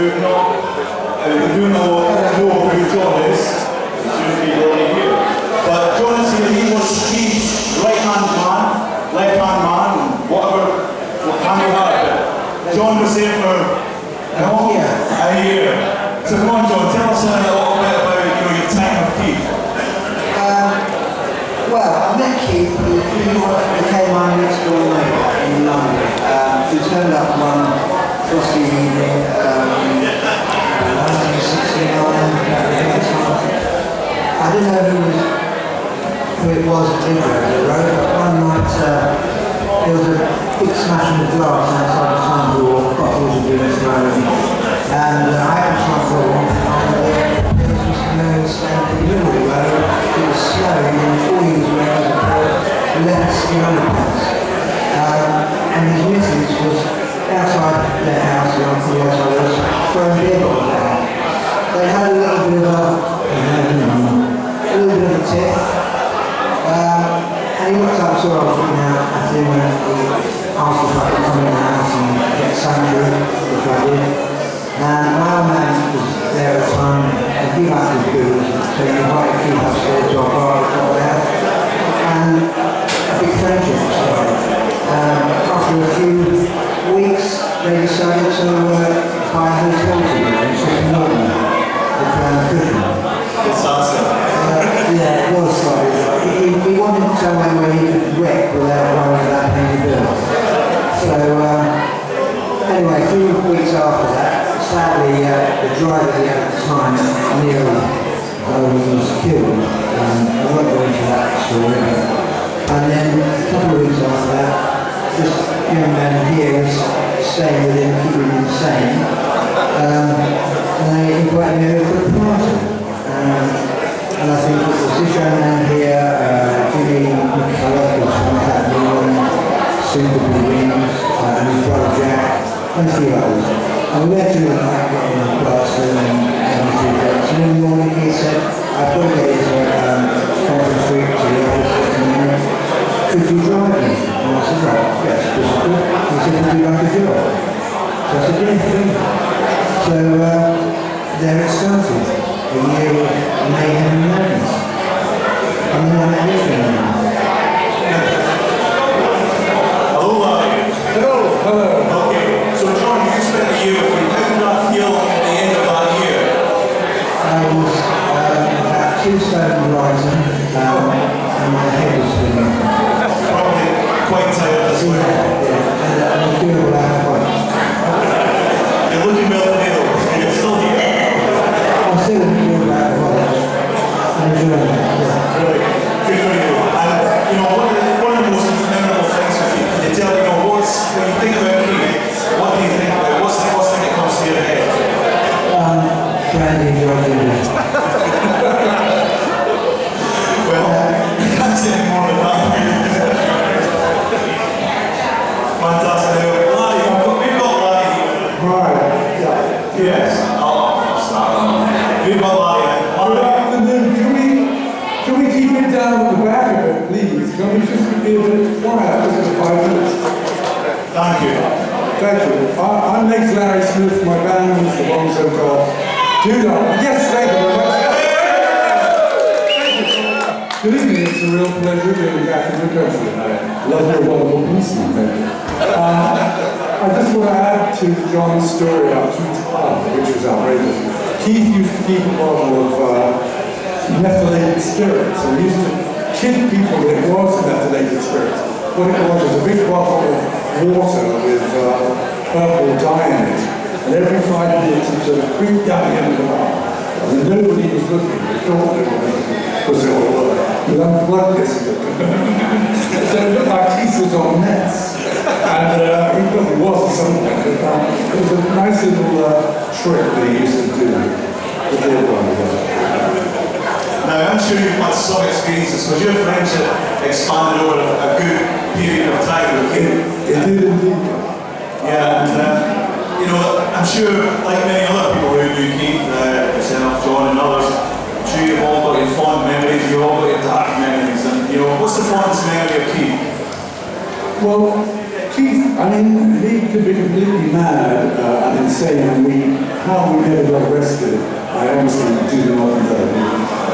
who do know who John is, should be already here. But John is here, he was Keith's right-hand man, left-hand man, whatever hand you have. John was there for a year. So come on, John, tell us a little bit about your time with Keith. Well, I met Keith, he became my next door neighbour in London. He turned up one frosty evening, 1969. I didn't know who it was at the road, but one night there was a big smashing of glass outside the front door, bottles had been thrown, and I had the front door, and there was Mr. Mears standing in the middle of the road. He was slow, and all he was wearing was a pair of leather ski underpants. And his missus was outside their house, and on the outside was throwing beer bottles out. They had a little bit of a tiff. And he looked up, saw I was looking out at him, and he asked if I could come in the house and get sandwich, which I did. And my old man was there at the time, and he liked his booze, so he invited Keith upstairs to our bar at the top of the house. And a big friendship started. After a few weeks, they decided to buy a hotel together in Sept with cushion. It's awesome. Yeah, it was slightly. He wanted somewhere where he could wreck without worrying about paying the bill. So, anyway, a few weeks after that, sadly, the driver he had at the time, Neil, was killed. I won't go into that story. And then, a couple of weeks after that, this young man here was staying with him, keeping him sane. And they invited me over for a party. And I think it was this young man here, Jimmy McCullough, who's from Hatton, Super Wings, and his brother Jack, and a few others. And we went through the night getting in Glasgow and a few drinks. And in the morning he said, I've got to get into Conference Street to the office in a minute. Could you drive me? And I said, right, yes, of course I could. He said, would you like a job? So I said, yeah, please. So there it started. A year of mayhem and madness. And then I met this young man. Hello, Larry. Hello. Okay, so John, you spent a year with me. How did that feel at the end of that year? I was about 2 stone rising, and my head was swimming. Probably quite tired as well. Yeah, and I feel like You're looking well today though. You're still here. I'm still feeling like I'm enjoying it. Really, good for you. And you know, one of the most memorable things with you, can you tell, you know, when you think about Keith, what do you think about? What's the first thing that comes to your head? Brandy and Georgia. Well, you can't say any more than that. Fantastic. Larry, we've got Larry here. Right. Yes. I'll start. We've got Larry. Good afternoon. Can we keep it down at the back of it, please? Can we just be a bit quiet just for 5 minutes? Thank you. Thank you. I'm next Larry Smith. My band is the one so called Doodle. Yes, thank you very much. Good evening. It's a real pleasure being back in the country. I love your wonderful policeman. Thank you. I just want to add to John's story about Keith's club, which was outrageous. Keith used to keep a bottle of methylated spirits, and used to kid people that it was a methylated spirits. What it was a big bottle of water with purple dye in it, and every 5 minutes it sort of creeped down the end of the bar. And nobody was looking, they thought they were looking, because they all were. But unplugged this a bit. So it looked like Keith was on mess. And he probably was at some point, but it was a nice little trick that he used to do. Now, I'm sure you've had some experiences, because your friendship expanded over a good period of time with Keith. It did indeed. Yeah, and you know, I'm sure, like many other people who knew Keith, yourself, John, and others, I'm sure you've all got your fond memories, you've all got your dark memories, and you know, what's the fondest memory of Keith? Well, Keith, I mean, he could be completely mad and insane, and how we never got arrested, I honestly do not know.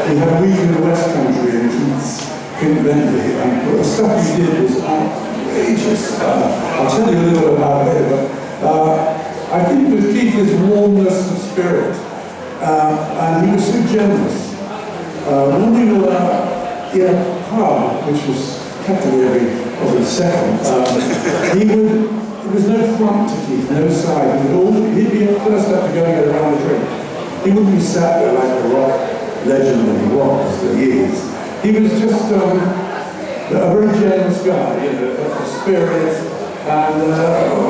We had a week in the West Country, and Keith's invented, and the stuff he did was outrageous. I'll tell you a little bit about it, but I think with Keith, his warmness of spirit, and he was so generous. When we were in a pub, which was practically every second, there was no front to Keith, no side. He'd be first up to go and get around the drink. He wouldn't be sat there like the rock legend that he was, that he is. He was just a very generous guy, you know, a spirit, and a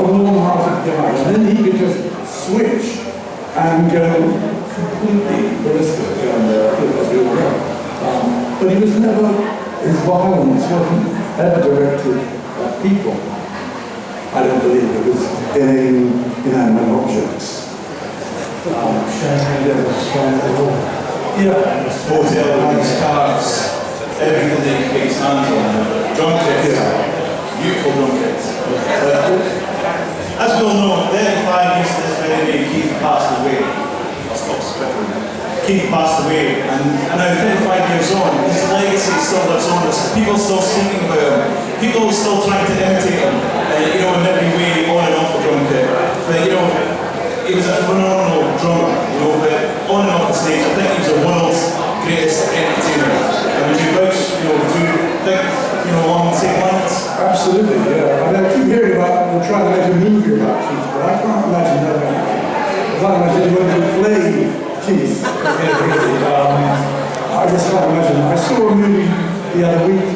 warm-hearted guy. And then he could just switch and go completely ballistic but he was never, his violence wasn't ever directed at people. I don't believe it was inanimate objects. Yeah. Hotels, cars, everything that he gets hands on. Junkets, beautiful junkets. As we all know, 35 years to this very day, Keith passed away. I'll stop spitting. Keith passed away, and now 35 years on, his legacy still lives on. People still speaking about him. People still trying to imitate him, you know, in every way, on and off the junket. But, you know, he was a phenomenal drummer, you know, but on and off the stage, I think he was the world's greatest entertainer. And would you vouch, you know, would you think, you know, along the same lines? Absolutely, yeah. I mean, I keep hearing about, we're trying to make a movie about Keith, but I can't imagine that happening. I can't imagine anyone who played Keith. I just can't imagine. I saw a movie the other week,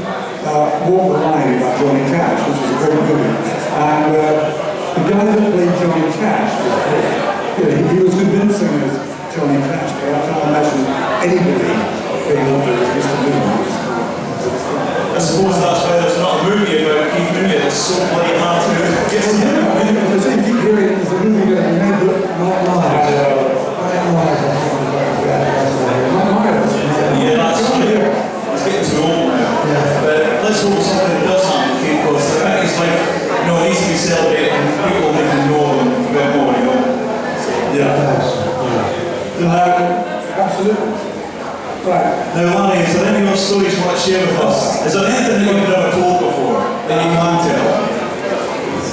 Walk the Line, about Johnny Cash, which was a great movie. And the guy that played Johnny Cash was great. You know, he was convincing as Johnny Cash, but I can't imagine anybody being up there as Mr. Mears. I suppose that's why there's not a movie about Keith Mooney. It's so bloody hard to get to know. I think keep hearing there's a movie going to be made, but not live. Yeah, that's right. It's getting too old now. Yeah. But let's hope something does happen, Keith, because I think it's like, you know, it needs to be celebrated and people need to know them a bit more, you know. Absolutely. Right. Now, Larry, is there any more stories you want to share with us? Is there anything that you've never told before that you can tell?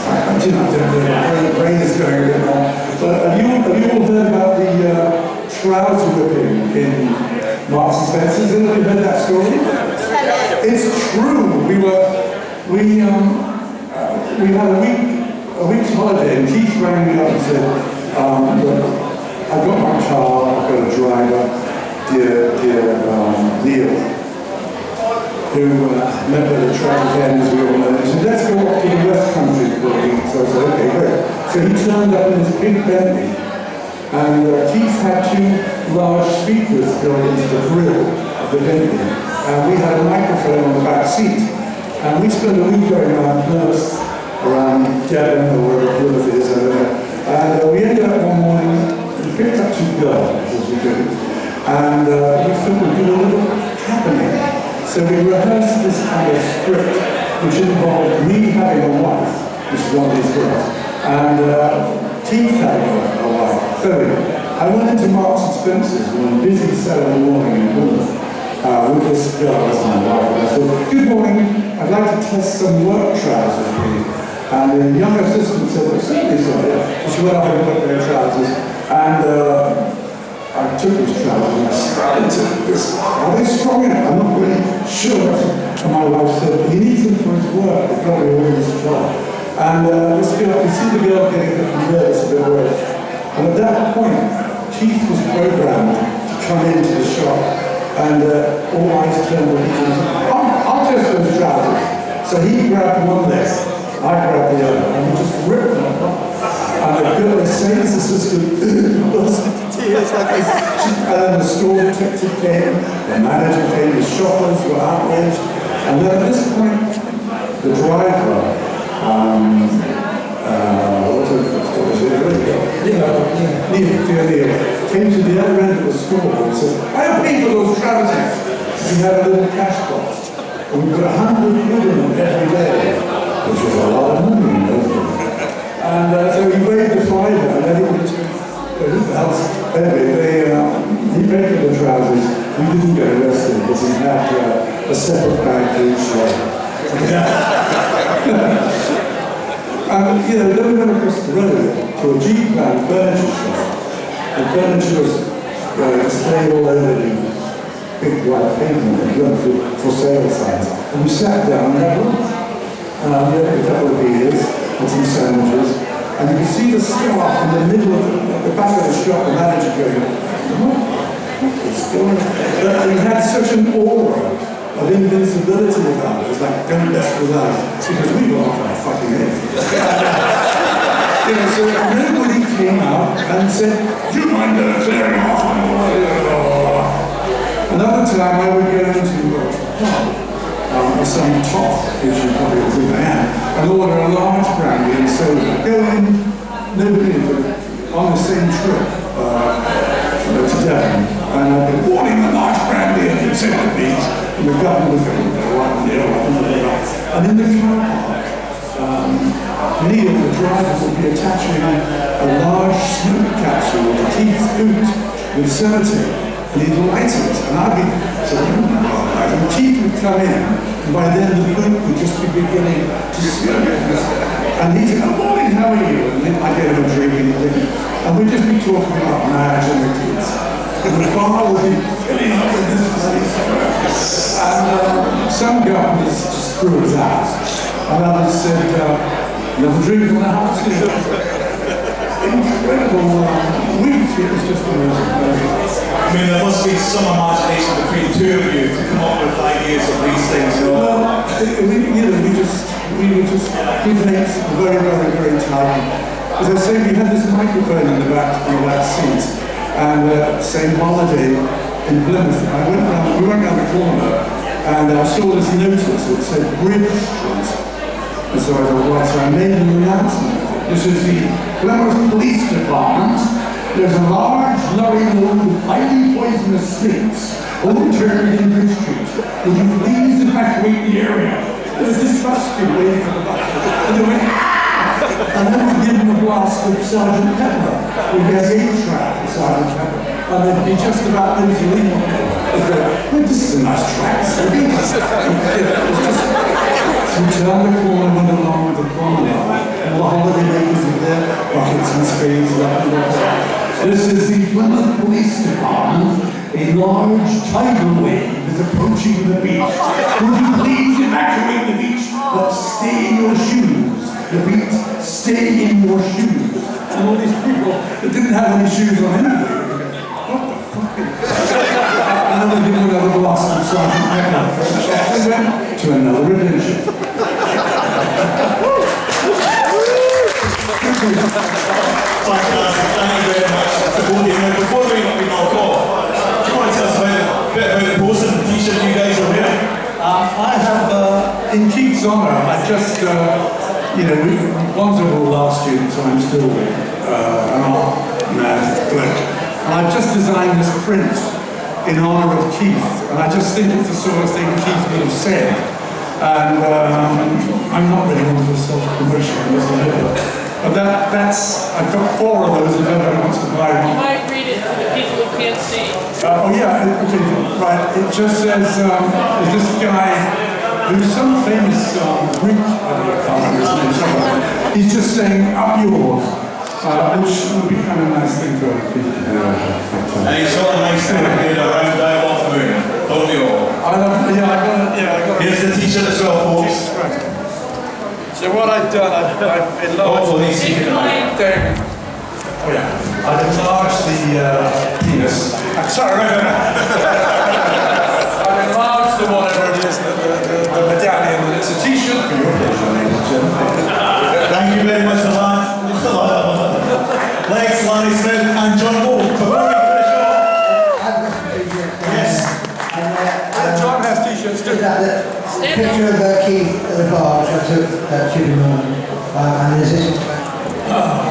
I didn't know. The brain is going a bit more. But have you all heard about the trouser whipping in Marks and Spencer's? Have you heard that story? It's true. We had a week's holiday, and Keith rang me up and said, look, I've got my car, I've got a driver, dear Neil, who met with the track again, as we all know. He said, let's go off to the West Country for a week. So I said, okay, great. So he turned up in his pink Bentley, and Keith had two large speakers built into the grill of the Bentley, and we had a microphone on the back seat. And we spent a week going around Plymouth, around Devon, or wherever Plymouth is, and we ended up one morning, we picked up two girls, as we do. And we thought we'd do a little happening. So we rehearsed this kind of script, which involved me having a wife, which is one of these girls, and Keith having a wife. So I went into Marks and Spencer's one busy Saturday morning in Plymouth with this girl as my wife. And I said, good morning, I'd like to test some work trousers, please. And the young assistant said, well, certainly, sir. So she went up and put their trousers, and I took his trousers and I started to this. Are they strong enough? I'm not really sure. And my wife said, he needs them for his work. They've got to be all his job. And this girl, you see the girl getting a bit nervous, a bit worried. And at that point, Keith was programmed to come into the shop, and all eyes turned on him. I'll test those trousers. So he grabbed one leg, I grabbed the other, and we just ripped them apart. And the girl, the sales assistant, burst into tears like this. And then the store detective came, the manager came, the shoppers were outraged. And then at this point, the driver, Neil, came to the other end of the store and said, I paid for those trousers. He had a little cash box. And we put 100 quid in them every day. which was a lot of money in those days. And so he waved the fiver, and everybody took he paid for the trousers. We didn't get arrested because he had a separate bag for each leg. And then we went across the road to a G-plan furniture shop. The furniture was displayed all over the big white pavement and went for sale signs. And we sat down and had lunch. We had a couple of beers and some sandwiches. And you could see the staff in the middle of the back of the shop, the manager going, what is going on? He had such an aura of invincibility about it. It was like, don't mess with us. Because we were off our fucking heads. So nobody came out and said, do you mind clearing off? Another time I would go into some toff, which you probably think I am, and order a large brandy and soda. Go in, nobody on the same trip to Devon, and I'd be warning a large brandy and soda, please. And the governor was going, and in the car park, Neil, the driver, would be attaching a large smoke capsule to Keith's boot with sellotape, and he'd light it, and I'd be and Keith would come in, and by then the boot would just be beginning to smoke. And he'd say, good morning, how are you? And then I'd get him a drink, and we'd just be talking about marriage and the kids. And the bar would be filling up with this bloody smoke. And some governors just threw us out. And others said, another drink in the house. Incredible week, it was just amazing. I mean, there must be some imagination between the two of you to come up with ideas of these things. Well, we were just good mates, very, very, very tight. As I say, we had this microphone in the back seat, and same holiday in Plymouth. We went round the corner, and I saw this notice that said Bridge Street. And so I thought, right, so I made an announcement. This is the Plymouth Police Department. There's a large lorry load of highly poisonous snakes overturned in Bridge Street. Would you please evacuate the area? There was this bus waiting for the bus. And they went, and then we give them a blast of Sergeant Pepper. We get 8-track of Sergeant Pepper. And they'd be just about ready to leave. Well, this is a nice track. So we turned the corner, went along with the promenade. And the holidaymakers with their buckets and spades left and right. This is the Plymouth Police Department. A large tidal wave is approaching the beach. Would you please evacuate the beach, but stay in your shoes? Repeat, stay in your shoes. And all these people that didn't have any shoes on anyway. What the fuck is this? And then we did another blast of Sergeant Pepper. And went to another adventure. Fantastic, thank you very much for both of you. Now, before we knock off, do you want to tell us a bit about the poster and the t-shirt you guys are wearing? I have, in Keith's honour, I just, Wandsworth all last year, so I'm still an art mad bloke. And I've just designed this print in honour of Keith, and I just think it's the sort of thing Keith would have said. And I'm not really one for self-promotion, but I've got 4 of those if anyone wants to buy one. You might read it for the people who can't see. Okay, right. It just says, there's this guy who's some famous Greek, I can't remember his name, somewhere. He's just saying, up yours, which would be kind of a nice thing for people to do. And he's got a nice thing around Dialogue Moon, don't you all? I got it. Here's the t-shirt as well, folks. So what I've done, I've enlarged Oh, he's I've enlarged the penis. Sorry, I've enlarged the whatever it is, the medallion, and it's a t-shirt for your pleasure, ladies and gentlemen. Thank you very much, Lex, Larry Smith, and John Moore. Before we finish off, yes. John has t-shirts too. Picture of Keith at the bar, which I took at Chippenham, and there's this.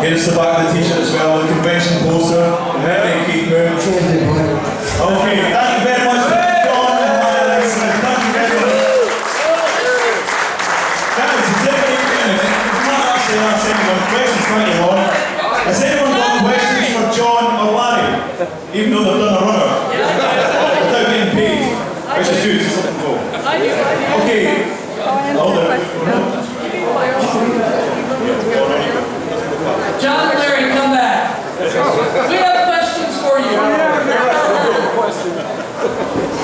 Here's the back of the t-shirt as well, the convention poster. Very Keith Moore. Cheers, everybody. Okay, thank you very much, John and Lex Smith. Thank you very much. That is even though they've done a runner, without getting paid, which is good, it's looking for. I do. Okay, hold it. John and Larry, come back. We have questions for you.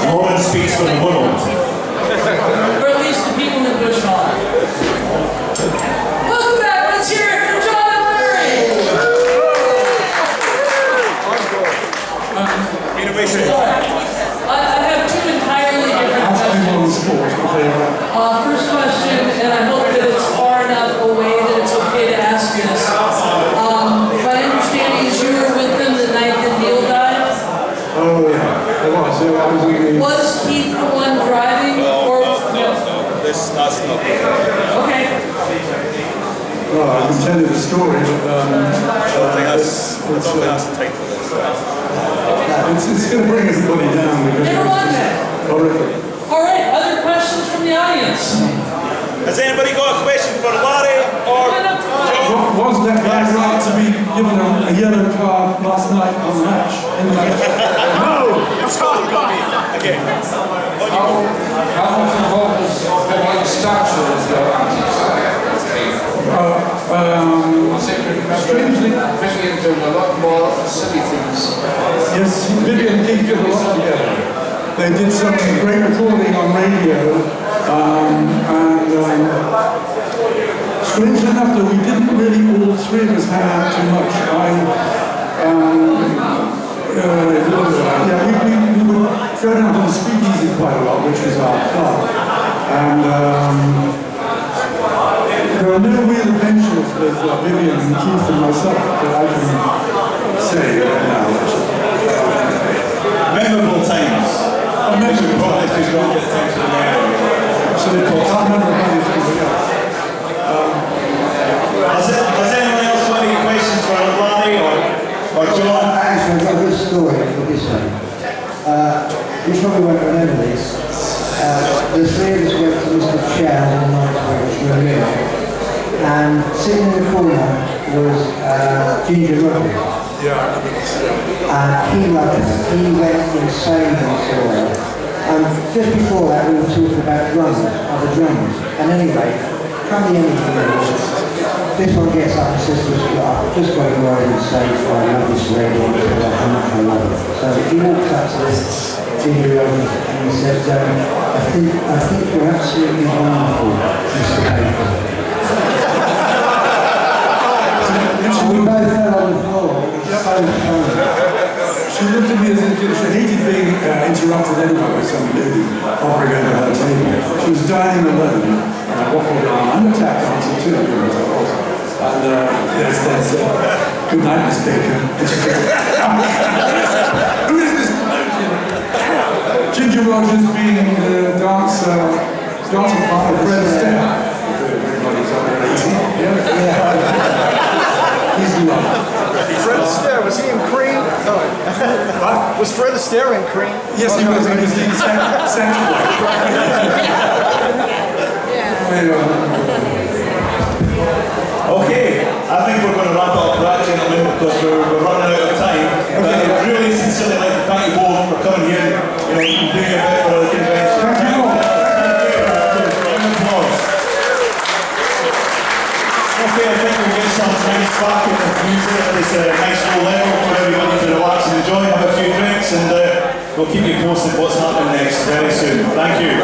Norman speaks for the world. Or at least the people in Bush Hall. Welcome back. Let's hear it for John and Larry. Innovation. I have two entirely different questions. First question, and I hope that it's far enough away that it's okay to ask this. My understanding is you were with them the night that Neil died. Oh yeah, it was. I was in the... Was Keith the one driving, or no? That's not Okay. Well, I can tell you the story, but I don't think that's the take for this. it's going to bring everybody down because Never mind that. horrific. All right. Other questions from the audience? Has anybody got a question for Larry or John? Was that guy right to be given a yellow card last night on the match? In the match? No! It's Scotland Rugby. Again. How much involved is the one structure is your strangely, Vivian doing a lot more silly things. Yes, Vivian and Keith did a lot together. They did some great recording on radio, strangely enough though, we didn't really all three of us hang out too much. We would go down to the speakeasy quite a lot, which is our club. And there are no real adventures with Vivian and Keith and myself that I can say right now. Memorable times. Memorable Probably because we don't get times to remember. Absolutely. I can't remember anything else. Has anyone else got any questions for Larry or John? Actually, I've got a good story for this one. You probably won't remember this. The three of us went to Mr. Shaun on night which we were here. And sitting in the corner was Ginger Robbins. Yeah, I remember this. And he loved her. He went insane when he saw her. Just before that, we were talking about drums, other drums. And anyway, come the end of the year, this one gets up and says to us, I've just got to go over and say, I love this lady, how much I love her. So he walked up to this Ginger Robbins and he said, I think you're absolutely wonderful, Mr. Baird. We both fell on the floor. It was so funny. She looked at me as if she hated being interrupted anyway by some lady offering over her table. She was dining alone, and I waffled on. I'm a tap dancer too, as I was. And there's good night, Miss Baker. And she said, who is this bloke? Ginger Rogers being the dancing partner of Fred Astaire. Everybody's under 18. Yeah. He's lovely. Fred Astaire, was he in Cream? No. What? Was Fred Astaire in Cream? Yes, he was. He was the Sept. Okay, I think we're going to wrap up that, gentlemen, because we're running out of time. But I'd really sincerely like to thank you both for coming here. You know, doing a bit for the convention. Thank you. Okay, I think we'll get some nice sparkling of music at this nice low level for everybody to relax and enjoy, have a few drinks, and we'll keep you posted what's happening next very soon. Thank you.